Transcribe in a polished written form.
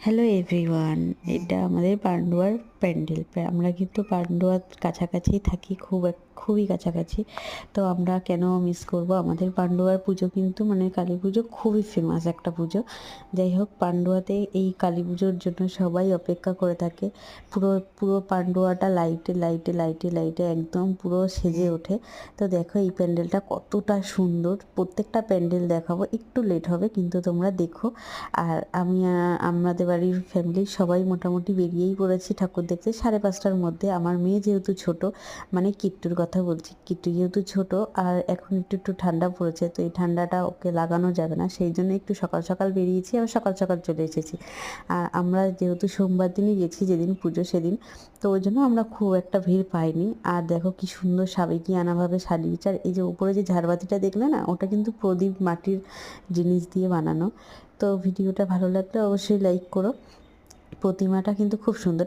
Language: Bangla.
হ্যালো এভরিওয়ান, এটা আমাদের পান্ডুয়ার প্যান্ডেল। আমরা কিন্তু পান্ডুয়ার কাছাকাছি থাকি, খুবই কাছাকাছি। তো আমরা কেন মিস করব? আমাদের পান্ডুয়ার পুজো কিন্তু মানে কালী পুজো খুবই ফেমাস একটা পুজো। যাই হোক, পান্ডুয়াতে এই কালী পুজোর জন্য সবাই অপেক্ষা করে থাকে। পুরো পুরো পান্ডুয়াটা লাইটে লাইটে লাইটে লাইটে একদম পুরো সেজে ওঠে। তো দেখো এই প্যান্ডেলটা কতটা সুন্দর। প্রত্যেকটা প্যান্ডেল দেখাবো, একটু লেট হবে কিন্তু তোমরা দেখো। আর আমাদের বাড়ির ফ্যামিলির সবাই মোটামুটি বেরিয়েই পড়েছি ঠাকুর দেখতে 5:30টার মধ্যে। আমার মেয়ে যেহেতু ছোট, মানে কিট্টুর কথা বলছি, কিট্টু যেহেতু ছোট আর এখন একটু একটু ঠান্ডা পড়েছে, তো এই ঠান্ডাটা ওকে লাগানো যাবে না, সেই জন্য একটু সকাল সকাল বেরিয়েছি, আবার সকাল সকাল চলে এসেছি। আর আমরা যেহেতু সোমবার দিনই গেছি, যেদিন পুজো সেদিন, তো ওই জন্য আমরা খুব একটা ভিড় পাইনি। আর দেখো কি সুন্দর সাবেকিয়ানাভাবে সাজিয়েছে। আর এই যে উপরে যে ঝাড়বাতিটা দেখলে না, ওটা কিন্তু প্রদীপ মাটির জিনিস দিয়ে বানানো। তো ভিডিওটা ভালো লাগলে অবশ্যই লাইক করো। প্রতিমাটা কিন্তু খুব সুন্দর।